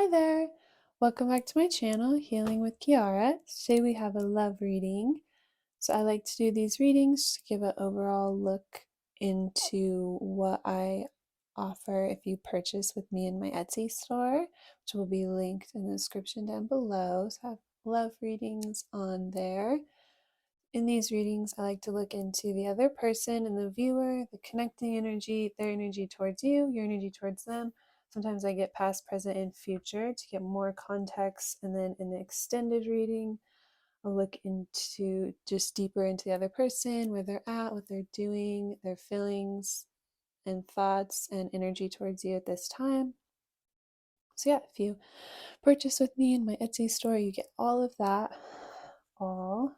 Hi there! Welcome back to my channel, Healing with Kearra. Today we have a love reading. So I like to do these readings to give an overall look into what I offer if you purchase with me in my Etsy store, which will be linked in the description down below. So I have love readings on there. In these readings, I like to look into the other person and the viewer, the connecting energy, their energy towards you, your energy towards them. Sometimes I get past, present, and future to get more context. And then in the extended reading, I'll look into just deeper into the other person, where they're at, what they're doing, their feelings and thoughts and energy towards you at this time. So yeah, if you purchase with me in my Etsy store, you get all of that. We're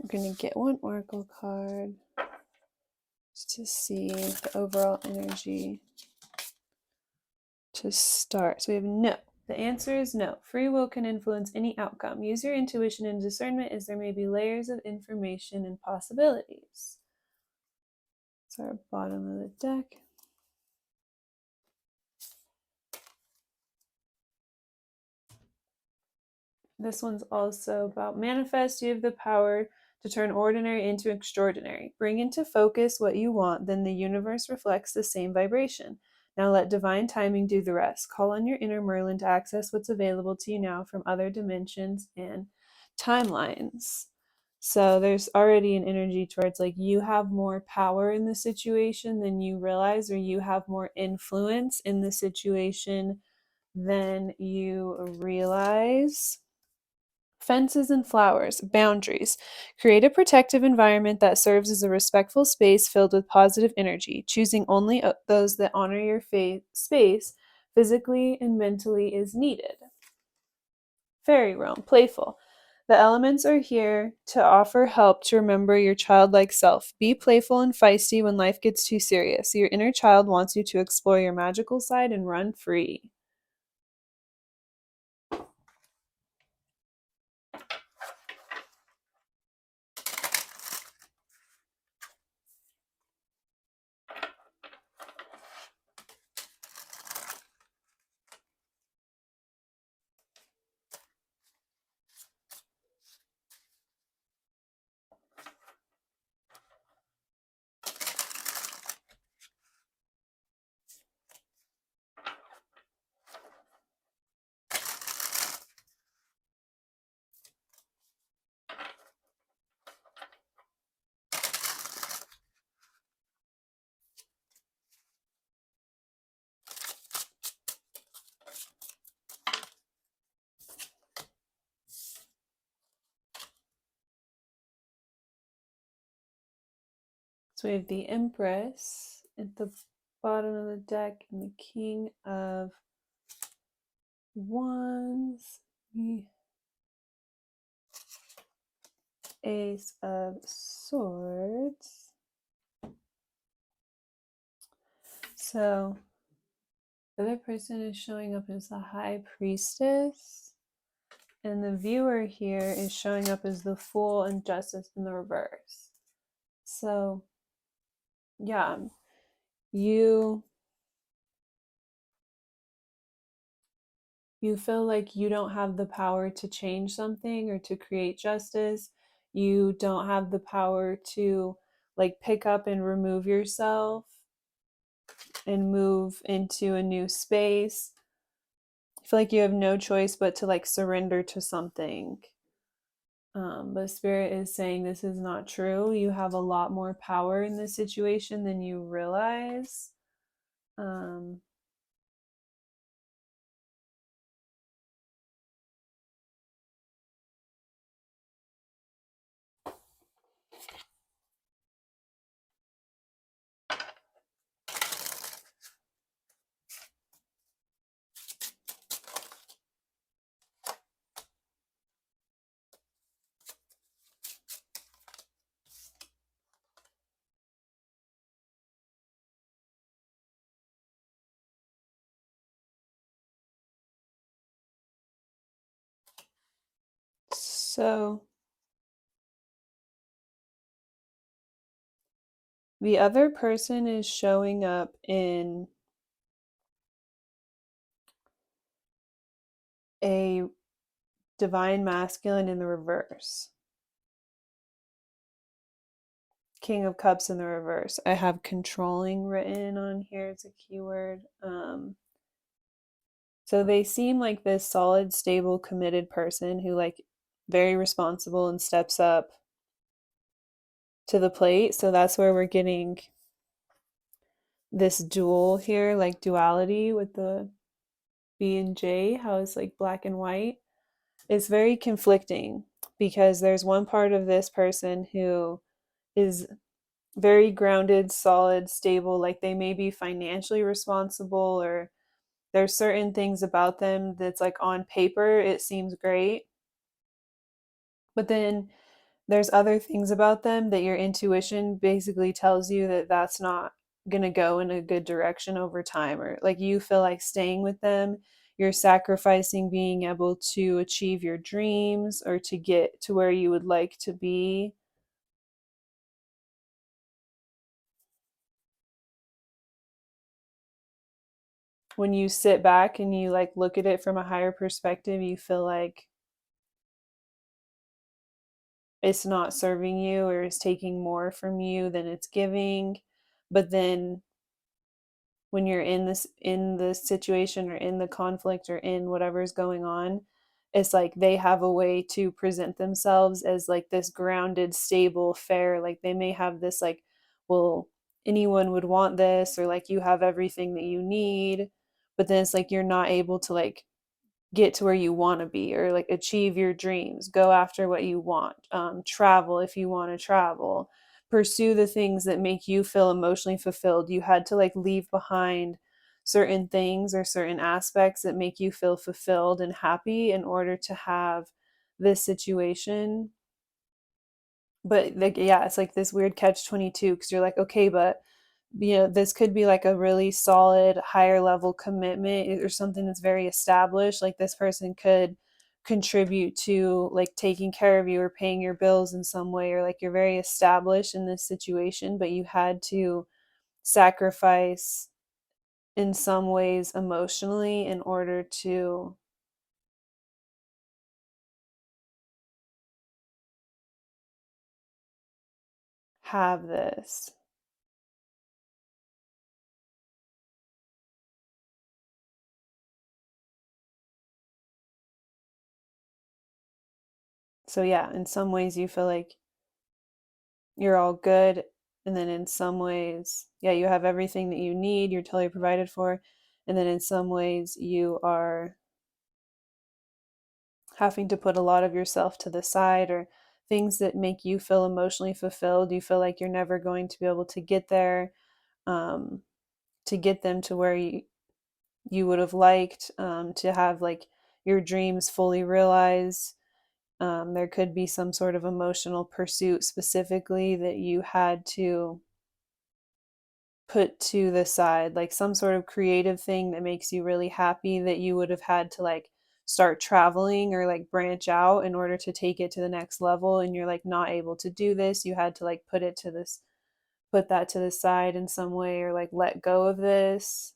going to get one oracle card just to see the overall energy to start. So we have no. The answer is no. Free will can influence any outcome. Use your intuition and discernment as there may be layers of information and possibilities. So our bottom of the deck. This one's also about manifest. You have the power to turn ordinary into extraordinary. Bring into focus what you want, then the universe reflects the same vibration. Now let divine timing do the rest. Call on your inner Merlin to access what's available to you now from other dimensions and timelines. So there's already an energy towards like you have more power in the situation than you realize, or you have more influence in the situation than you realize. Fences and flowers, boundaries. Create a protective environment that serves as a respectful space filled with positive energy. Choosing only those that honor your space physically and mentally is needed. Fairy realm, playful. The elements are here to offer help to remember your childlike self. Be playful and feisty when life gets too serious. Your inner child wants you to explore your magical side and run free. So we have the Empress at the bottom of the deck and the King of Wands, the Ace of Swords. So the other person is showing up as the High Priestess, and the viewer here is showing up as the Fool and Justice in the reverse. So yeah, you feel like you don't have the power to change something or to create justice. You don't have the power to like pick up and remove yourself and move into a new space. I feel like you have no choice but to like surrender to something. But Spirit is saying this is not true. You have a lot more power in this situation than you realize. So The other person is showing up in a divine masculine in the reverse. King of Cups in the reverse. I have controlling written on here as a keyword. So they seem like this solid, stable, committed person who like very responsible and steps up to the plate. So that's where we're getting this dual here, like duality with the B and J, how it's like black and white. It's very conflicting because there's one part of this person who is very grounded, solid, stable, like they may be financially responsible, or there's certain things about them that's like on paper it seems great, but then there's other things about them that your intuition basically tells you that that's not going to go in a good direction over time, or like you feel like staying with them, you're sacrificing being able to achieve your dreams or to get to where you would like to be. When you sit back and you like look at it from a higher perspective, you feel like it's not serving you or is taking more from you than it's giving. But then when you're in the situation or in the conflict or in whatever's going on, it's like they have a way to present themselves as like this grounded, stable, fair, like they may have this like, well, anyone would want this, or like you have everything that you need, but then it's like you're not able to like get to where you want to be or like achieve your dreams, go after what you want, travel if you want to travel, pursue the things that make you feel emotionally fulfilled. You had to like leave behind certain things or certain aspects that make you feel fulfilled and happy in order to have this situation. But like, yeah, it's like this weird catch 22 because you're like, okay, but this could be like a really solid higher level commitment or something that's very established. Like this person could contribute to like taking care of you or paying your bills in some way, or like you're very established in this situation, but you had to sacrifice in some ways emotionally in order to have this. So yeah, in some ways you feel like you're all good, and then in some ways, yeah, you have everything that you need, you're totally provided for, and then in some ways you are having to put a lot of yourself to the side, or things that make you feel emotionally fulfilled, you feel like you're never going to be able to get there, um, to get them to where you would have liked, to have like your dreams fully realized. There could be some sort of emotional pursuit specifically that you had to put to the side, like some sort of creative thing that makes you really happy that you would have had to like start traveling or like branch out in order to take it to the next level, and you're like not able to do this, you had to like put that to the side in some way, or like let go of this.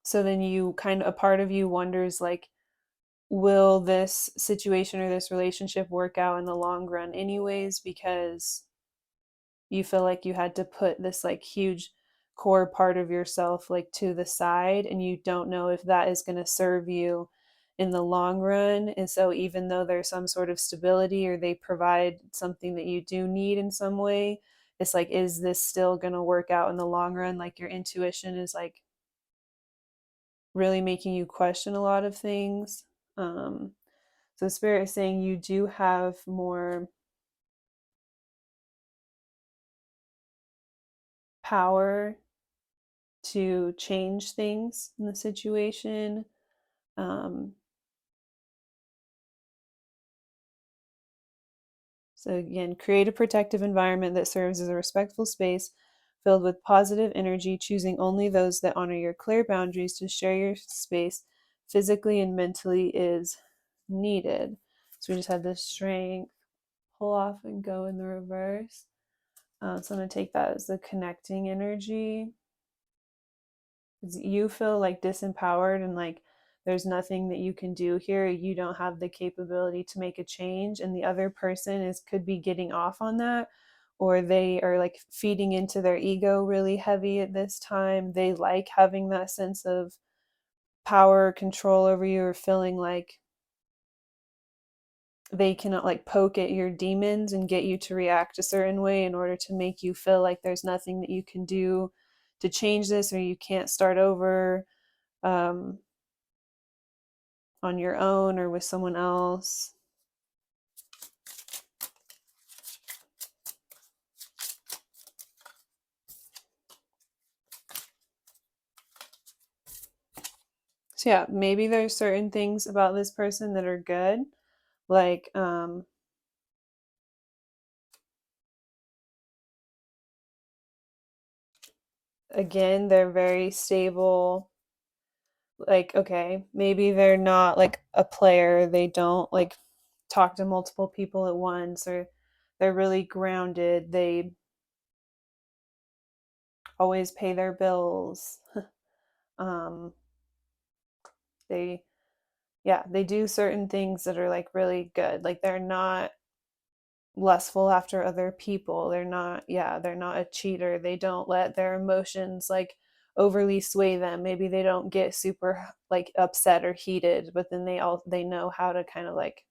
So then you kind of, a part of you wonders like, will this situation or this relationship work out in the long run anyways, because you feel like you had to put this like huge core part of yourself like to the side, and you don't know if that is going to serve you in the long run. And so even though there's some sort of stability or they provide something that you do need in some way, it's like, is this still going to work out in the long run? Like your intuition is like really making you question a lot of things. So spirit is saying you do have more power to change things in the situation. Um, so, again, create a protective environment that serves as a respectful space filled with positive energy, choosing only those that honor your clear boundaries to share your space physically and mentally is needed. So, we just had the strength pull off and go in the reverse. So I'm going to take that as the connecting energy. You feel like disempowered and like there's nothing that you can do here. You don't have the capability to make a change, and the other person could be getting off on that, or they are like feeding into their ego really heavy at this time. They like having that sense of power, control over you, or feeling like they cannot like poke at your demons and get you to react a certain way in order to make you feel like there's nothing that you can do to change this, or you can't start over um, on your own or with someone else. So yeah, maybe there's certain things about this person that are good, like again, they're very stable. Like, okay, maybe they're not like a player. They don't like talk to multiple people at once, or they're really grounded. They always pay their bills. um they yeah, they do certain things that are like really good. Like they're not lustful after other people. They're not a cheater. They don't let their emotions like overly sway them. Maybe they don't get super like upset or heated, but then they know how to kind of like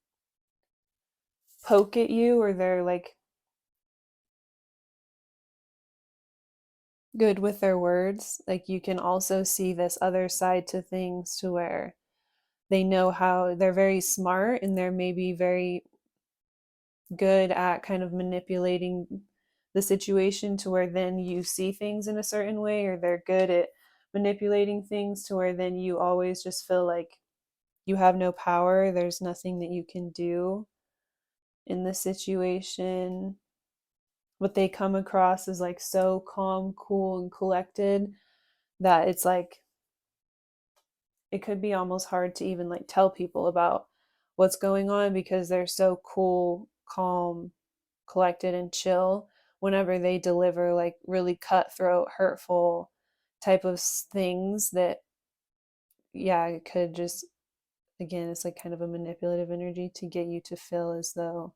poke at you, or they're like good with their words. Like you can also see this other side to things to where they know how they're very smart, and they're maybe very good at kind of manipulating the situation to where then you see things in a certain way, or they're good at manipulating things to where then you always just feel like you have no power. There's nothing that you can do in the situation. What they come across is like so calm, cool, and collected that it's like it could be almost hard to even like tell people about what's going on because they're so cool, calm, collected, and chill whenever they deliver like really cutthroat, hurtful type of things that, yeah, it could just, again, it's like kind of a manipulative energy to get you to feel as though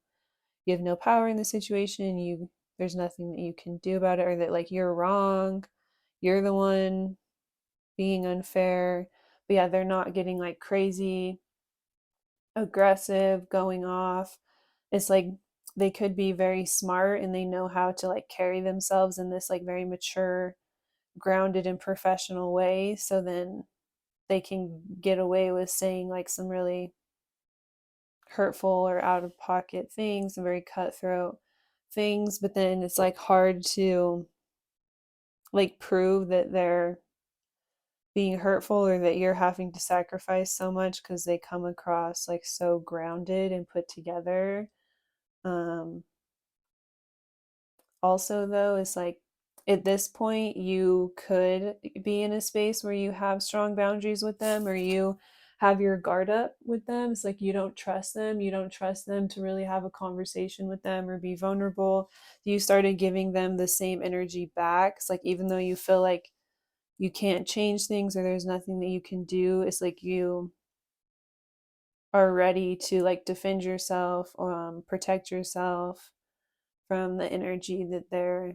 you have no power in the situation, there's nothing that you can do about it, or that like you're wrong, you're the one being unfair. But yeah, they're not getting like crazy aggressive, going off. It's like they could be very smart and they know how to like carry themselves in this like very mature, grounded, and professional way. So then they can get away with saying like some really hurtful or out of pocket things and very cutthroat things. But then it's like hard to like prove that they're being hurtful or that you're having to sacrifice so much because they come across like so grounded and put together. um Also though, it's like at this point you could be in a space where you have strong boundaries with them, or you have your guard up with them. It's like you don't trust them to really have a conversation with them or be vulnerable. You started giving them the same energy back. It's like even though you feel like you can't change things or there's nothing that you can do, it's like you are ready to like defend yourself, protect yourself from the energy that they're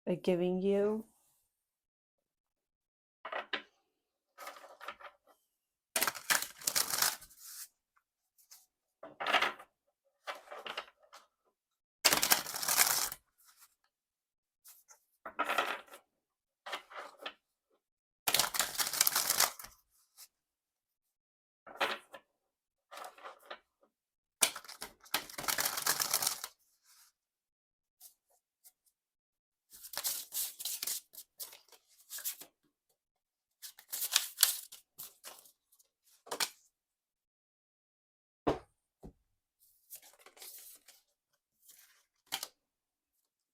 like giving you.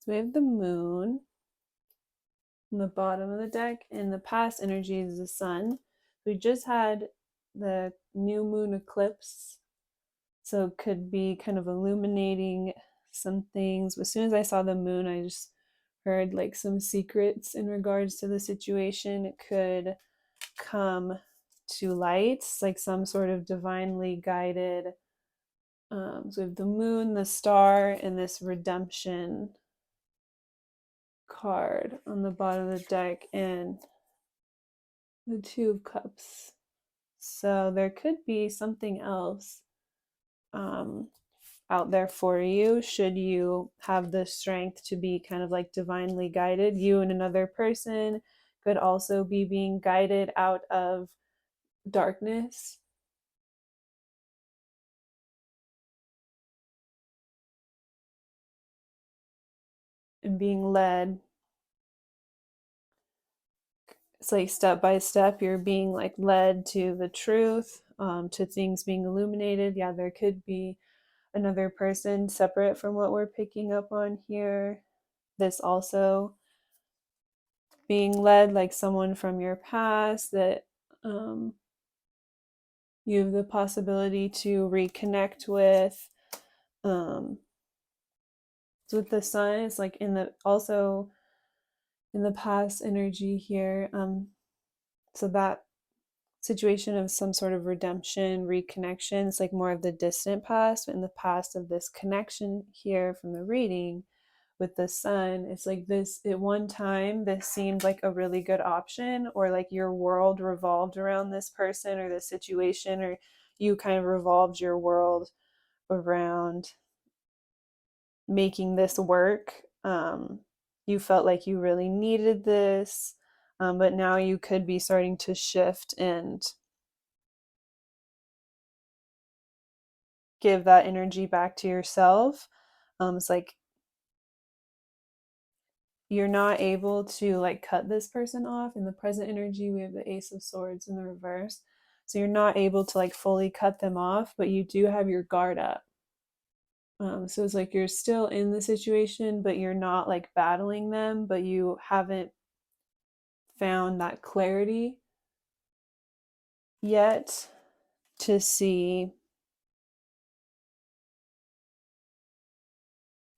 So we have the moon on the bottom of the deck, and the past energy is the sun. We just had the new moon eclipse So it could be kind of illuminating some things. As soon as I saw the moon, I just heard like some secrets in regards to the situation. It could come to light, like some sort of divinely guided. So we have the moon, the star, and this redemption card on the bottom of the deck, and the Two of Cups. So there could be something else um, out there for you should you have the strength to be kind of like divinely guided. You and another person could also be being guided out of darkness and being led. It's like step by step, you're being like led to the truth, to things being illuminated. Yeah, there could be another person separate from what we're picking up on here. This also being led, like someone from your past that um, you have the possibility to reconnect with. Um, so with the sun, it's like in the also in the past energy here. So that situation of some sort of redemption, reconnection, it's like more of the distant past, but in the past of this connection here from the reading with the sun, it's like this at one time this seemed like a really good option, or like your world revolved around this person or this situation, or you kind of revolved your world around making this work. You felt like you really needed this, but now you could be starting to shift and give that energy back to yourself. It's like you're not able to like cut this person off. In the present energy, we have the Ace of Swords in the reverse. So you're not able to like fully cut them off, but you do have your guard up. So it's like you're still in the situation, but you're not like battling them, but you haven't found that clarity yet to see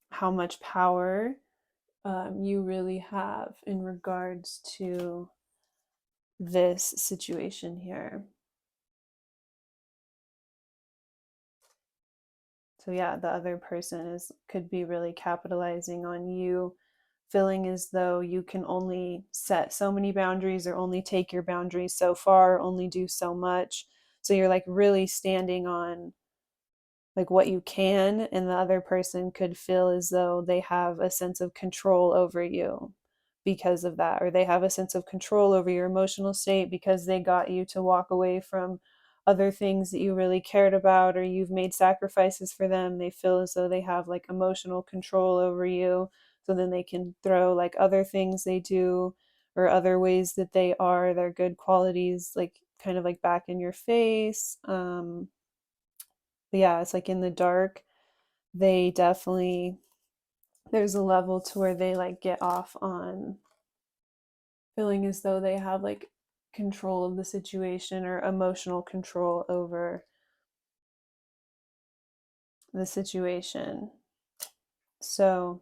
how much power you really have in regards to this situation here. So yeah, the other person is could be really capitalizing on you feeling as though you can only set so many boundaries or only take your boundaries so far, only do so much. So you're like really standing on like what you can, and the other person could feel as though they have a sense of control over you because of that, or they have a sense of control over your emotional state because they got you to walk away from other things that you really cared about, or you've made sacrifices for them. They feel as though they have like emotional control over you, so then they can throw like other things they do or other ways that they are their good qualities like kind of like back in your face. But yeah, it's like in the dark, they definitely, there's a level to where they like get off on feeling as though they have like control of the situation or emotional control over the situation. So,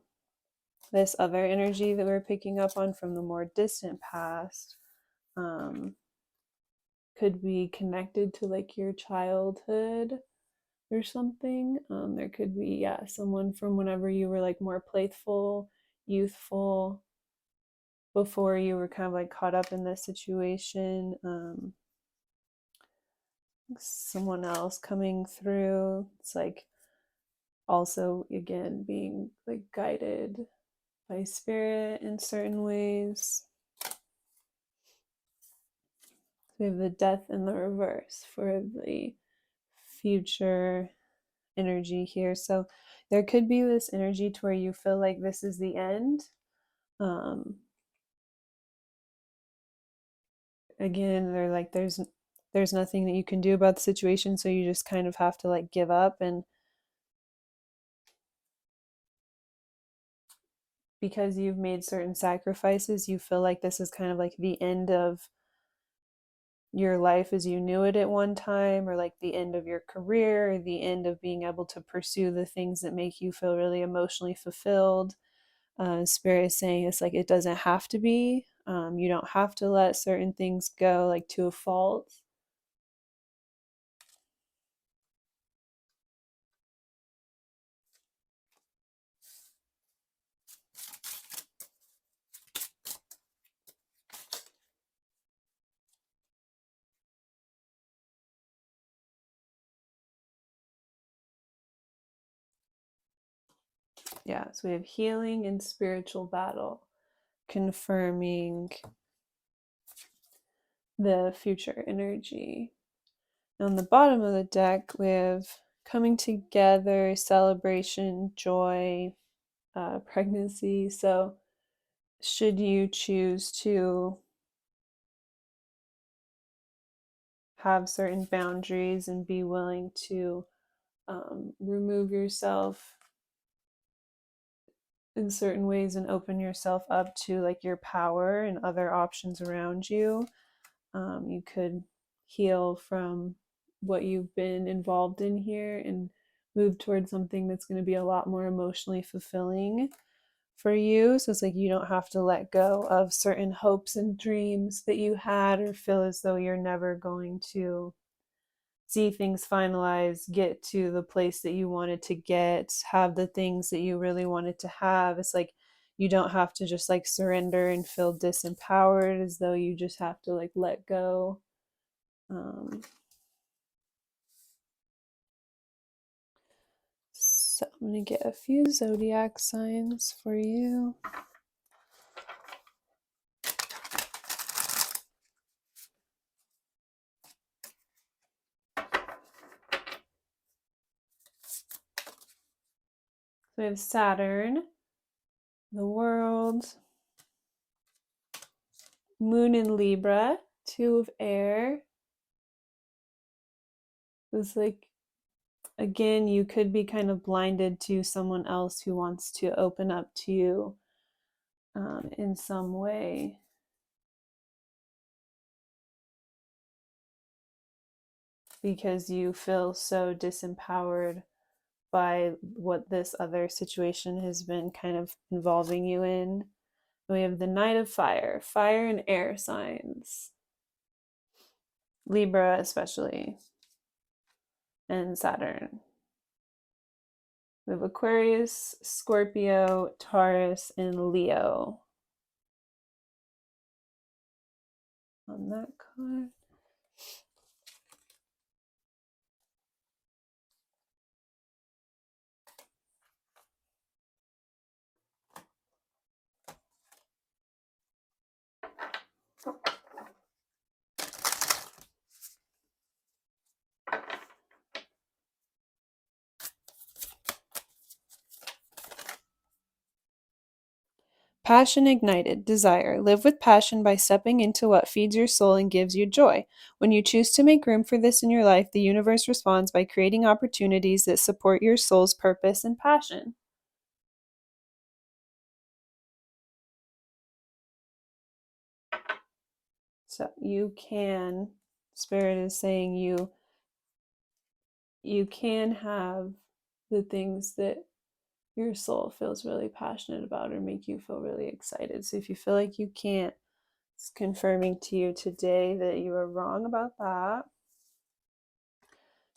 this other energy that we're picking up on from the more distant past um, could be connected to like your childhood or something. There could be, yeah, someone from whenever you were like more playful, youthful, before you were kind of like caught up in this situation. Someone else coming through. It's like also, again, being like guided by spirit in certain ways. So we have the death in the reverse for the future energy here. So there could be this energy to where you feel like this is the end. Again, they're like there's nothing that you can do about the situation, so you just kind of have to like give up, and because you've made certain sacrifices, you feel like this is kind of like the end of your life as you knew it at one time, or like the end of your career, or the end of being able to pursue the things that make you feel really emotionally fulfilled. Spirit is saying it's like it doesn't have to be. You don't have to let certain things go like to a fault. Yeah, so we have healing and spiritual battle, confirming the future energy. On the bottom of the deck, we have coming together, celebration, joy, pregnancy. So, should you choose to have certain boundaries and be willing to remove yourself in certain ways and open yourself up to like your power and other options around you, you could heal from what you've been involved in here and move towards something that's going to be a lot more emotionally fulfilling for you. So it's like you don't have to let go of certain hopes and dreams that you had or feel as though you're never going to see things finalized, get to the place that you wanted to get, have the things that you really wanted to have. It's like you don't have to just like surrender and feel disempowered as though you just have to like let go. So I'm going to get a few zodiac signs for you. We have Saturn, the world, Moon in Libra, Two of Air. It's like, again, you could be kind of blinded to someone else who wants to open up to you in some way. Because you feel so disempowered by what this other situation has been kind of involving you in. We have the Knight of Fire, fire and air signs, Libra especially, and Saturn. We have Aquarius, Scorpio, Taurus, and Leo on that card. Passion ignited, desire. Live with passion by stepping into what feeds your soul and gives you joy. When you choose to make room for this in your life, the universe responds by creating opportunities that support your soul's purpose and passion. So you can, Spirit is saying you can have the things that your soul feels really passionate about or make you feel really excited. So if you feel like you can't, it's confirming to you today that you are wrong about that.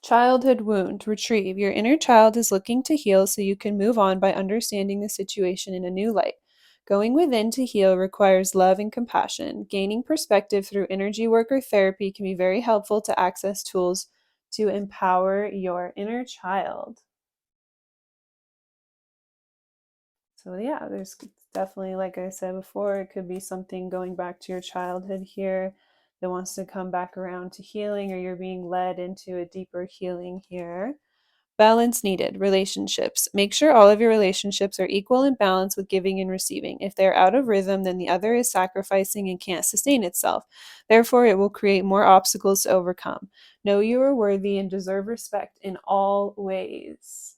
Childhood wound, retrieve. Your inner child is looking to heal so you can move on by understanding the situation in a new light. Going within to heal requires love and compassion. Gaining perspective through energy work or therapy can be very helpful to access tools to empower your inner child. So, yeah, there's definitely, like I said before, it could be something going back to your childhood here that wants to come back around to healing, or you're being led into a deeper healing here. Balance needed. Relationships. Make sure all of your relationships are equal in balance with giving and receiving. If they're out of rhythm, then the other is sacrificing and can't sustain itself. Therefore, it will create more obstacles to overcome. Know you are worthy and deserve respect in all ways.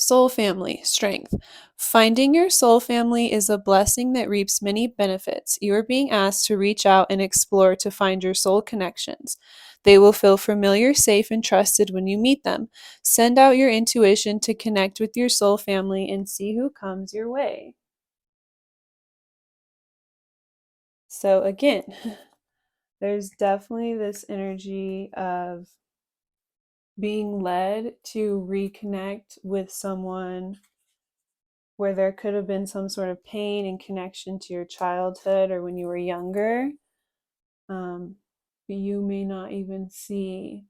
Soul family, strength. Finding your soul family is a blessing that reaps many benefits. You are being asked to reach out and explore to find your soul connections. They will feel familiar, safe, and trusted when you meet them. Send out your intuition to connect with your soul family and see who comes your way. So, again, there's definitely this energy of being led to reconnect with someone where there could have been some sort of pain and connection to your childhood or when you were younger. But you may not even see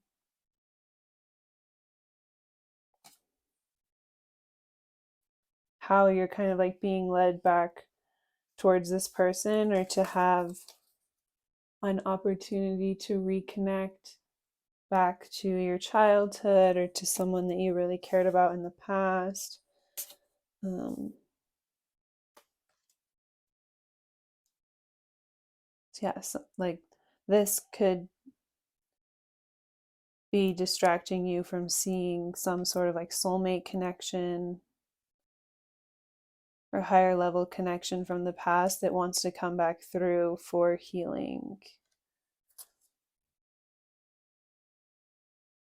how you're kind of like being led back towards this person, or to have an opportunity to reconnect back to your childhood or to someone that you really cared about in the past. Yes, like this could be distracting you from seeing some sort of like soulmate connection or higher level connection from the past that wants to come back through for healing.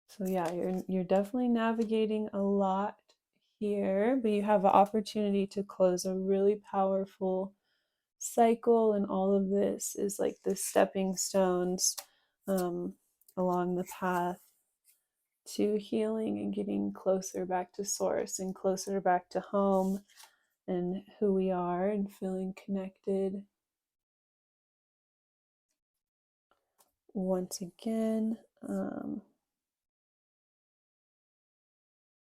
So yeah, you're definitely navigating a lot here, but you have an opportunity to close a really powerful cycle, and all of this is like the stepping stones um, along the path to healing and getting closer back to source and closer back to home and who we are and feeling connected. Once again,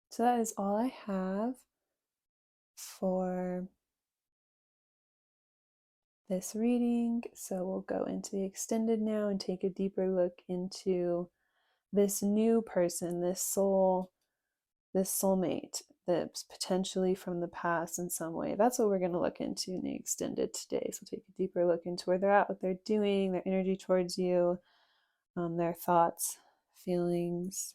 so that is all I have for this reading. So we'll go into the extended now and take a deeper look into this new person, this soul, this soulmate that's potentially from the past in some way. That's what we're going to look into in the extended today. So take a deeper look into where they're at, what they're doing, their energy towards you, their thoughts, feelings,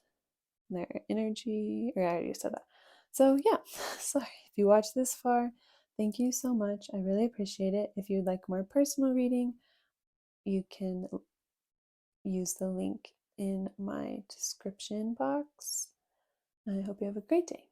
their energy. Or I already said that. So yeah, sorry. If you watched this far, thank you so much. I really appreciate it. If you'd like more personal reading, you can use the link in my description box. I hope you have a great day.